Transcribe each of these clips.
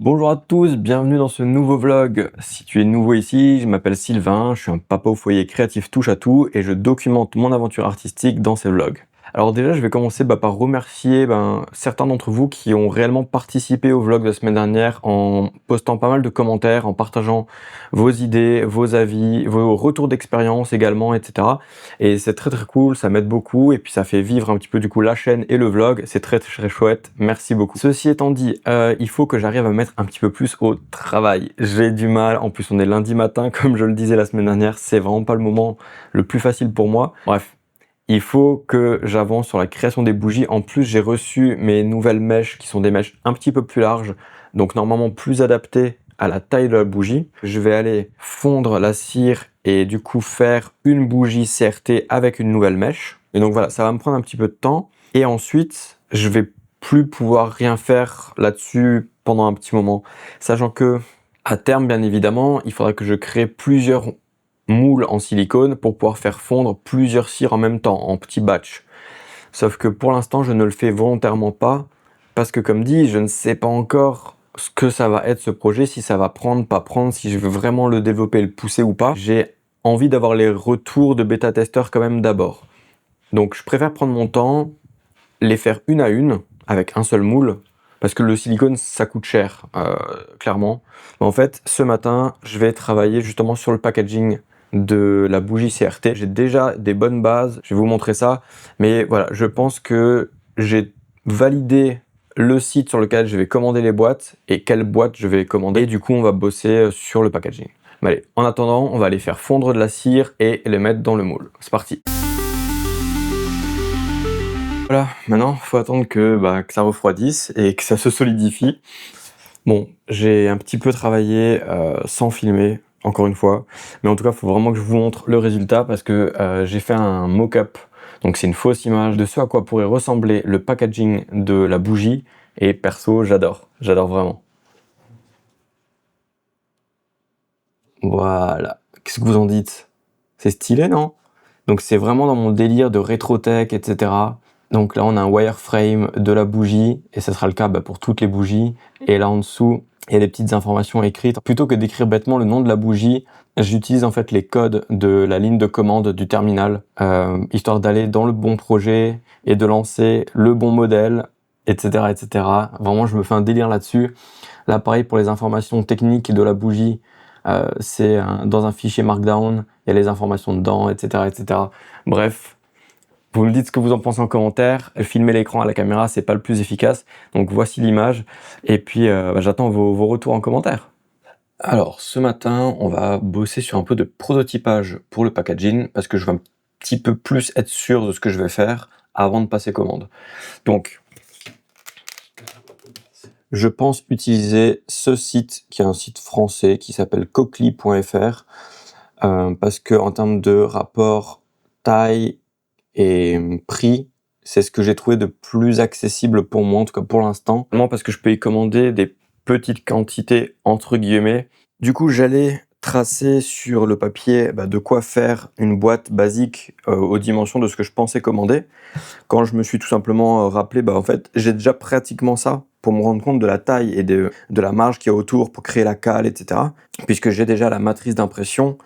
Bonjour à tous, bienvenue dans ce nouveau vlog. Si tu es nouveau ici, je m'appelle Sylvain, je suis un papa au foyer créatif touche à tout et je documente mon aventure artistique dans ces vlogs. Alors déjà, je vais commencer par remercier certains d'entre vous qui ont réellement participé au vlog de la semaine dernière en postant pas mal de commentaires, en partageant vos idées, vos avis, vos retours d'expérience également, etc. Et c'est très très cool, ça m'aide beaucoup et puis ça fait vivre un petit peu du coup la chaîne et le vlog, c'est très très chouette, merci beaucoup. Ceci étant dit, il faut que j'arrive à me mettre un petit peu plus au travail. J'ai du mal, en plus on est lundi matin comme je le disais la semaine dernière, c'est vraiment pas le moment le plus facile pour moi. Bref. Il faut que j'avance sur la création des bougies. En plus, j'ai reçu mes nouvelles mèches qui sont des mèches un petit peu plus larges, donc normalement plus adaptées à la taille de la bougie. Je vais aller fondre la cire et du coup faire une bougie CRT avec une nouvelle mèche. Et donc voilà, ça va me prendre un petit peu de temps. Et ensuite, je vais plus pouvoir rien faire là-dessus pendant un petit moment. Sachant que, à terme, bien évidemment, il faudra que je crée plusieurs moule en silicone pour pouvoir faire fondre plusieurs cires en même temps, en petits batch. Sauf que pour l'instant, je ne le fais volontairement pas, parce que comme dit, je ne sais pas encore ce que ça va être ce projet, si ça va prendre, pas prendre, si je veux vraiment le développer, le pousser ou pas. J'ai envie d'avoir les retours de bêta-testeurs quand même d'abord. Donc je préfère prendre mon temps, les faire une à une, avec un seul moule, parce que le silicone, ça coûte cher, clairement. Mais en fait, ce matin, je vais travailler justement sur le packaging de la bougie CRT. J'ai déjà des bonnes bases, je vais vous montrer ça. Mais voilà, je pense que j'ai validé le site sur lequel je vais commander les boîtes et quelles boîtes je vais commander. Et du coup, on va bosser sur le packaging. Mais allez, en attendant, on va aller faire fondre de la cire et les mettre dans le moule. C'est parti! Voilà, maintenant, faut attendre que ça refroidisse et que ça se solidifie. Bon, j'ai un petit peu travaillé sans filmer, encore une fois, mais en tout cas, il faut vraiment que je vous montre le résultat parce que j'ai fait un mock-up, donc c'est une fausse image de ce à quoi pourrait ressembler le packaging de la bougie, et perso, j'adore vraiment. Voilà, qu'est-ce que vous en dites? C'est stylé, non? Donc c'est vraiment dans mon délire de rétro-tech, etc. Donc là, on a un wireframe de la bougie, et ça sera le cas pour toutes les bougies. Et là en dessous, il y a des petites informations écrites. Plutôt que d'écrire bêtement le nom de la bougie, j'utilise en fait les codes de la ligne de commande du terminal, histoire d'aller dans le bon projet et de lancer le bon modèle, etc., etc. Vraiment, je me fais un délire là-dessus. Là, pareil pour les informations techniques de la bougie, dans un fichier Markdown, il y a les informations dedans, etc., etc. Bref, vous me dites ce que vous en pensez en commentaire. Filmer l'écran à la caméra, c'est pas le plus efficace. Donc voici l'image. Et puis j'attends vos retours en commentaire. Alors ce matin, on va bosser sur un peu de prototypage pour le packaging parce que je veux un petit peu plus être sûr de ce que je vais faire avant de passer commande. Donc je pense utiliser ce site qui est un site français qui s'appelle coquely.fr parce que en termes de rapport taille et prix, c'est ce que j'ai trouvé de plus accessible pour moi, en tout cas pour l'instant. Vraiment parce que je peux y commander des petites quantités entre guillemets. Du coup, j'allais tracer sur le papier de quoi faire une boîte basique aux dimensions de ce que je pensais commander. Quand je me suis tout simplement rappelé, en fait, j'ai déjà pratiquement ça pour me rendre compte de la taille et de la marge qu'il y a autour pour créer la cale, etc. Puisque j'ai déjà la matrice d'impression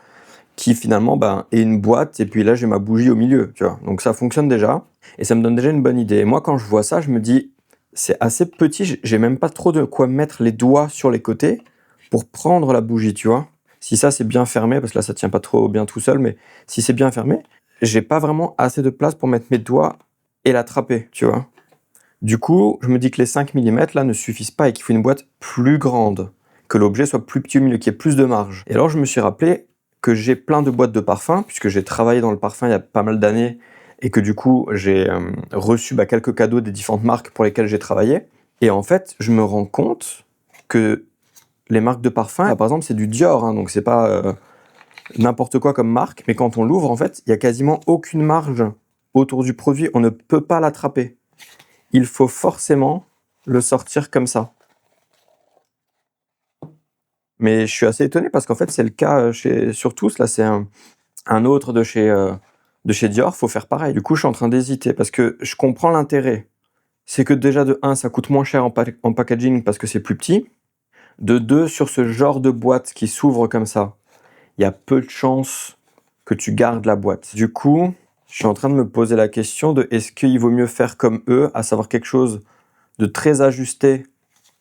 qui finalement est une boîte, et puis là j'ai ma bougie au milieu, tu vois. Donc ça fonctionne déjà, et ça me donne déjà une bonne idée. Et moi quand je vois ça, je me dis, c'est assez petit, j'ai même pas trop de quoi mettre les doigts sur les côtés pour prendre la bougie, tu vois. Si ça c'est bien fermé, parce que là ça tient pas trop bien tout seul, mais si c'est bien fermé, j'ai pas vraiment assez de place pour mettre mes doigts et l'attraper, tu vois. Du coup, je me dis que les 5 mm là ne suffisent pas et qu'il faut une boîte plus grande, que l'objet soit plus petit au milieu, qu'il y ait plus de marge. Et alors je me suis rappelé que j'ai plein de boîtes de parfums, puisque j'ai travaillé dans le parfum il y a pas mal d'années, et que du coup j'ai reçu quelques cadeaux des différentes marques pour lesquelles j'ai travaillé. Et en fait, je me rends compte que les marques de parfums, par exemple c'est du Dior, hein, donc c'est pas n'importe quoi comme marque, mais quand on l'ouvre, en fait, il y a quasiment aucune marge autour du produit, on ne peut pas l'attraper. Il faut forcément le sortir comme ça. Mais je suis assez étonné parce qu'en fait, c'est le cas sur tous. Là, c'est un autre de chez Dior. Faut faire pareil. Du coup, je suis en train d'hésiter parce que je comprends l'intérêt. C'est que déjà, de 1, ça coûte moins cher en packaging parce que c'est plus petit. De deux, sur ce genre de boîte qui s'ouvre comme ça, il y a peu de chances que tu gardes la boîte. Du coup, je suis en train de me poser la question de est-ce qu'il vaut mieux faire comme eux, à savoir quelque chose de très ajusté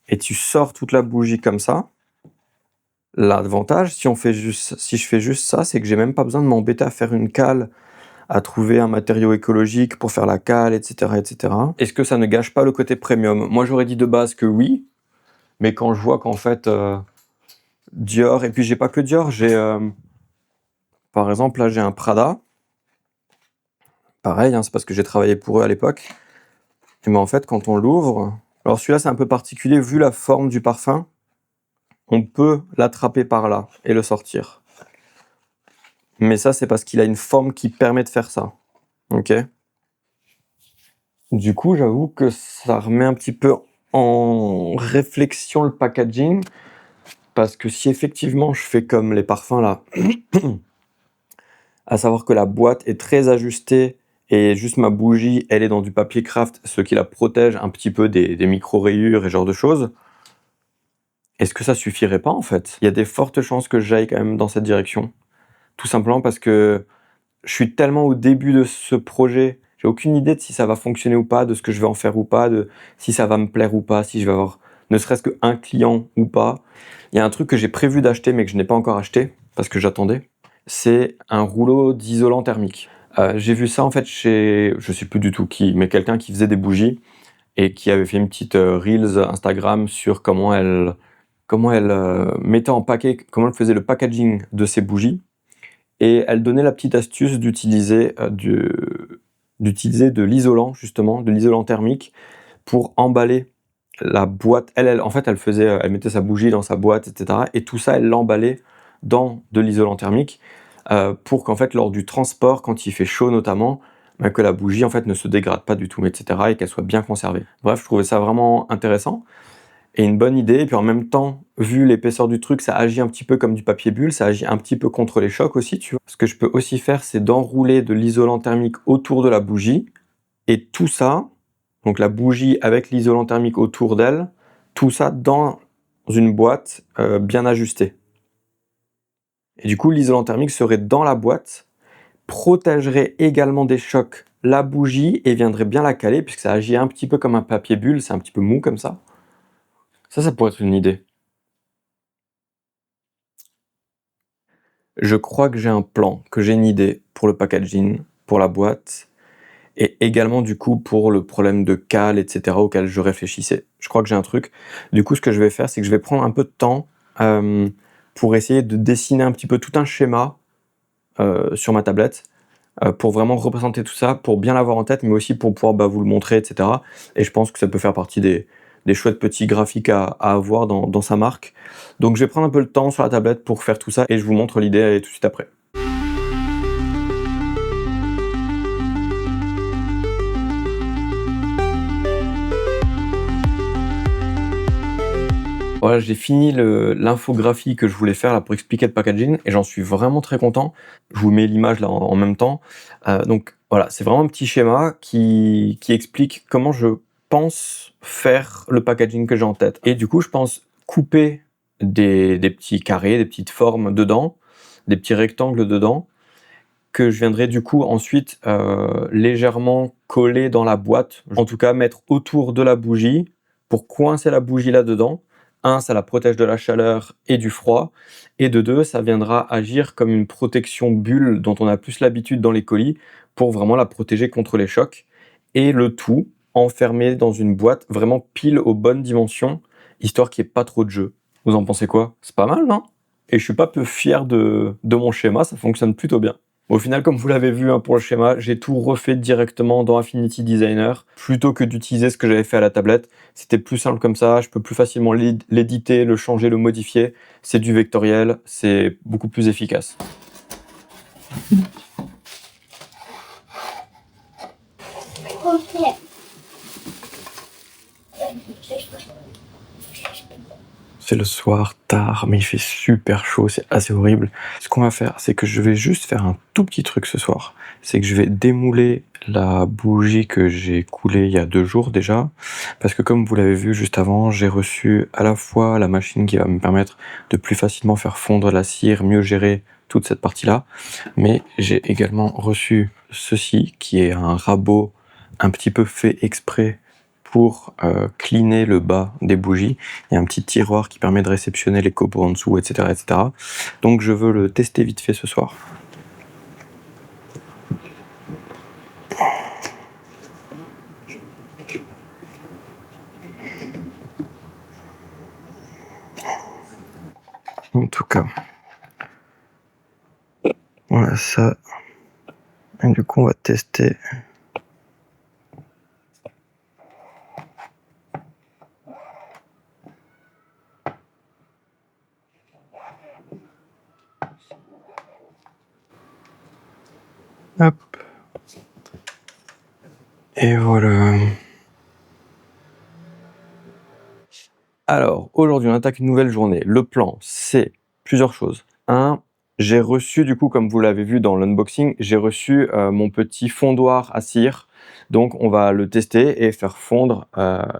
et tu sors toute la bougie comme ça. L'avantage, si je fais juste ça, c'est que j'ai même pas besoin de m'embêter à faire une cale, à trouver un matériau écologique pour faire la cale, etc., etc. Est-ce que ça ne gâche pas le côté premium? Moi, j'aurais dit de base que oui, mais quand je vois qu'en fait, Dior, et puis j'ai pas que Dior, par exemple, là, j'ai un Prada. Pareil, hein, c'est parce que j'ai travaillé pour eux à l'époque. Et ben en fait, quand on l'ouvre, alors celui-là, c'est un peu particulier, vu la forme du parfum, on peut l'attraper par là et le sortir. Mais ça, c'est parce qu'il a une forme qui permet de faire ça. Ok? Du coup, j'avoue que ça remet un petit peu en réflexion le packaging, parce que si effectivement je fais comme les parfums là, à savoir que la boîte est très ajustée et juste ma bougie, elle est dans du papier craft, ce qui la protège un petit peu des micro-rayures et ce genre de choses, est-ce que ça suffirait pas en fait? Il y a des fortes chances que j'aille quand même dans cette direction. Tout simplement parce que je suis tellement au début de ce projet, j'ai aucune idée de si ça va fonctionner ou pas, de ce que je vais en faire ou pas, de si ça va me plaire ou pas, si je vais avoir ne serait-ce qu'un client ou pas. Il y a un truc que j'ai prévu d'acheter mais que je n'ai pas encore acheté parce que j'attendais, c'est un rouleau d'isolant thermique. J'ai vu ça en fait chez, je sais plus du tout qui, mais quelqu'un qui faisait des bougies et qui avait fait une petite Reels Instagram sur comment elle mettait en paquet, comment elle faisait le packaging de ses bougies. Et elle donnait la petite astuce d'utiliser de l'isolant, justement, de l'isolant thermique pour emballer la boîte. En fait, elle mettait sa bougie dans sa boîte, etc. Et tout ça, elle l'emballait dans de l'isolant thermique pour qu'en fait, lors du transport, quand il fait chaud notamment, que la bougie en fait ne se dégrade pas du tout, etc. et qu'elle soit bien conservée. Bref, je trouvais ça vraiment intéressant et une bonne idée. Et puis en même temps, vu l'épaisseur du truc, ça agit un petit peu comme du papier bulle, ça agit un petit peu contre les chocs aussi, tu vois. Ce que je peux aussi faire, c'est d'enrouler de l'isolant thermique autour de la bougie. Et tout ça, donc la bougie avec l'isolant thermique autour d'elle, tout ça dans une boîte bien ajustée. Et du coup, l'isolant thermique serait dans la boîte, protégerait également des chocs la bougie et viendrait bien la caler, puisque ça agit un petit peu comme un papier bulle, c'est un petit peu mou comme ça. Ça pourrait être une idée. Je crois que j'ai un plan, que j'ai une idée pour le packaging, pour la boîte, et également du coup pour le problème de cale, etc. auquel je réfléchissais. Je crois que j'ai un truc. Du coup, ce que je vais faire, c'est que je vais prendre un peu de temps pour essayer de dessiner un petit peu tout un schéma sur ma tablette, pour vraiment représenter tout ça, pour bien l'avoir en tête, mais aussi pour pouvoir vous le montrer, etc. Et je pense que ça peut faire partie des chouettes petits graphiques à avoir dans sa marque. Donc je vais prendre un peu le temps sur la tablette pour faire tout ça et je vous montre l'idée tout de suite après. Voilà, j'ai fini l'infographie que je voulais faire là pour expliquer le packaging et j'en suis vraiment très content. Je vous mets l'image là en même temps. Donc voilà, c'est vraiment un petit schéma qui explique comment je pense faire le packaging que j'ai en tête. Et du coup, je pense couper des petits carrés, des petites formes dedans, des petits rectangles dedans, que je viendrai du coup ensuite légèrement coller dans la boîte. En tout cas, mettre autour de la bougie pour coincer la bougie là-dedans. Un, ça la protège de la chaleur et du froid. Et de deux, ça viendra agir comme une protection bulle dont on a plus l'habitude dans les colis pour vraiment la protéger contre les chocs. Et le tout enfermé dans une boîte vraiment pile aux bonnes dimensions, histoire qu'il n'y ait pas trop de jeu. Vous en pensez quoi? C'est pas mal, non? Et je suis pas peu fier de mon schéma, ça fonctionne plutôt bien. Au final, comme vous l'avez vu pour le schéma, j'ai tout refait directement dans Affinity Designer plutôt que d'utiliser ce que j'avais fait à la tablette. C'était plus simple comme ça, je peux plus facilement l'éditer, le changer, le modifier. C'est du vectoriel, c'est beaucoup plus efficace. C'est le soir, tard, mais il fait super chaud, c'est assez horrible. Ce qu'on va faire, c'est que je vais juste faire un tout petit truc ce soir. C'est que je vais démouler la bougie que j'ai coulée il y a 2 jours déjà. Parce que comme vous l'avez vu juste avant, j'ai reçu à la fois la machine qui va me permettre de plus facilement faire fondre la cire, mieux gérer toute cette partie-là. Mais j'ai également reçu ceci, qui est un rabot un petit peu fait exprès pour cleaner le bas des bougies. Il y a un petit tiroir qui permet de réceptionner les copeaux en dessous, etc., etc. Donc je veux le tester vite fait ce soir. En tout cas, voilà ça. Et du coup, on va tester. Hop. Et voilà. Alors, aujourd'hui, on attaque une nouvelle journée. Le plan, c'est plusieurs choses. Un, j'ai reçu, du coup, comme vous l'avez vu dans l'unboxing, j'ai reçu mon petit fondoir à cire. Donc, on va le tester et faire fondre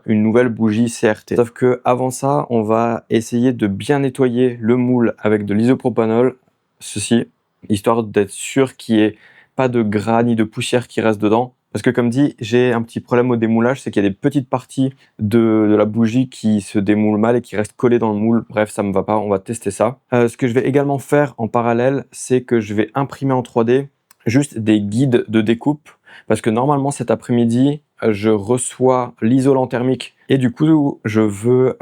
une nouvelle bougie CRT. Sauf que avant ça, on va essayer de bien nettoyer le moule avec de l'isopropanol, ceci, histoire d'être sûr qu'il n'y ait pas de gras ni de poussière qui reste dedans. Parce que comme dit, j'ai un petit problème au démoulage, c'est qu'il y a des petites parties de la bougie qui se démoule mal et qui reste collée dans le moule. Bref, ça me va pas, on va tester ça. Ce que je vais également faire en parallèle, c'est que je vais imprimer en 3D juste des guides de découpe. Parce que normalement cet après-midi, je reçois l'isolant thermique et du coup, je veux...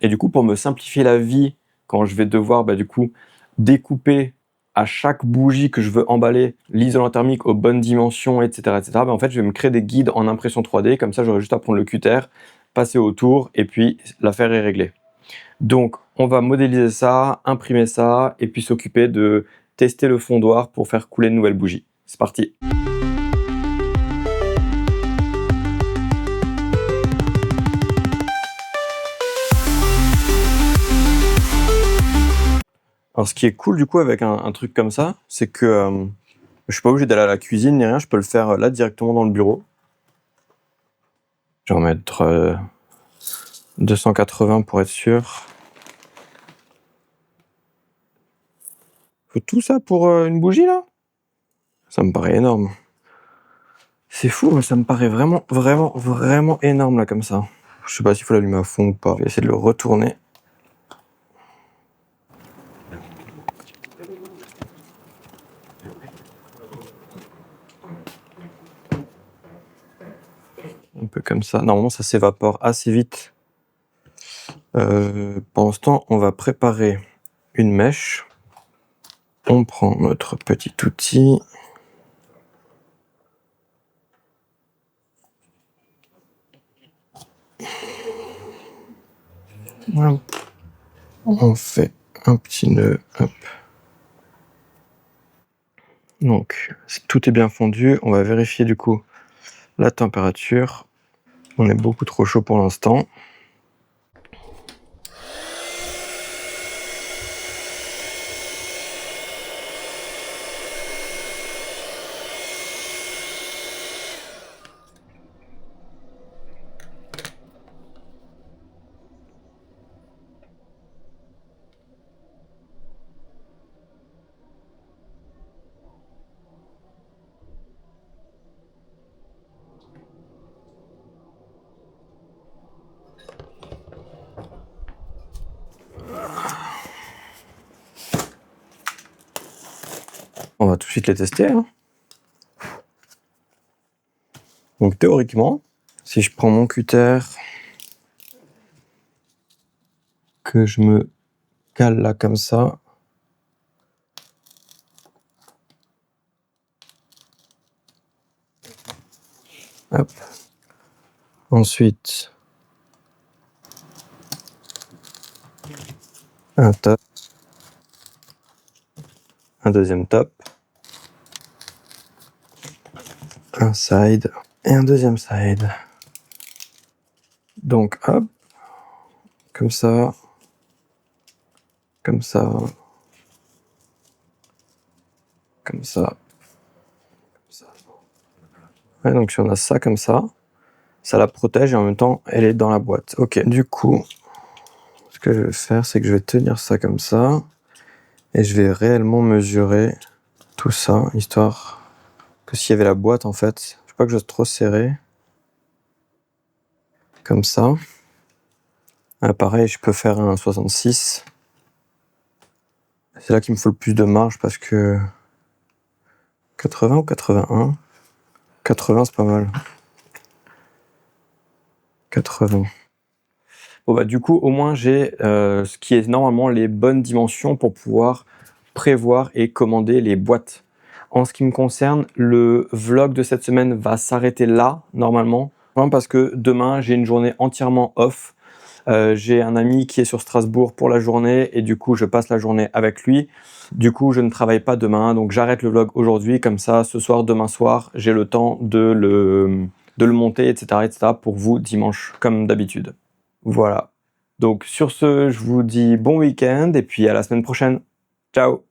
et du coup, pour me simplifier la vie, quand je vais devoir du coup découper à chaque bougie que je veux emballer l'isolant thermique aux bonnes dimensions, etc., etc., en fait, je vais me créer des guides en impression 3D. Comme ça, j'aurai juste à prendre le cutter, passer autour, et puis l'affaire est réglée. Donc, on va modéliser ça, imprimer ça, et puis s'occuper de tester le fondoir pour faire couler de nouvelles bougies. C'est parti! Alors, ce qui est cool du coup avec un truc comme ça, c'est que je suis pas obligé d'aller à la cuisine ni rien, je peux le faire là directement dans le bureau. Je vais en mettre 280 pour être sûr. Faut tout ça pour une bougie là? Ça me paraît énorme. C'est fou, mais ça me paraît vraiment, vraiment, vraiment énorme là comme ça. Je sais pas s'il faut l'allumer à fond ou pas. Je vais essayer de le retourner. Un peu comme ça. Normalement, ça s'évapore assez vite. Pendant ce temps, on va préparer une mèche. On prend notre petit outil. Voilà. On fait un petit nœud. Hop. Donc, tout est bien fondu. On va vérifier du coup la température. On est beaucoup trop chaud pour l'instant. On va tout de suite les tester. Hein. Donc théoriquement, si je prends mon cutter, que je me cale là comme ça, hop. Ensuite, un top, un deuxième top, un side et un deuxième side. Donc hop, comme ça, comme ça, comme ça, comme ça. Ouais, donc si on a ça comme ça la protège et en même temps elle est dans la boîte. Ok, du coup, ce que je vais faire, c'est que je vais tenir ça comme ça et je vais réellement mesurer tout ça, histoire que s'il y avait la boîte en fait, je veux pas que je sois trop serré, comme ça. Ah, pareil, je peux faire un 66. C'est là qu'il me faut le plus de marge parce que 80 ou 81? 80 c'est pas mal. 80. Bon bah du coup au moins j'ai ce qui est normalement les bonnes dimensions pour pouvoir prévoir et commander les boîtes. En ce qui me concerne, le vlog de cette semaine va s'arrêter là normalement, vraiment parce que demain j'ai une journée entièrement off. J'ai un ami qui est sur Strasbourg pour la journée et du coup je passe la journée avec lui. Du coup je ne travaille pas demain, donc j'arrête le vlog aujourd'hui, comme ça ce soir, demain soir, j'ai le temps de le monter, etc. pour vous dimanche comme d'habitude. Voilà. Donc sur ce, je vous dis bon week-end et puis à la semaine prochaine. Ciao!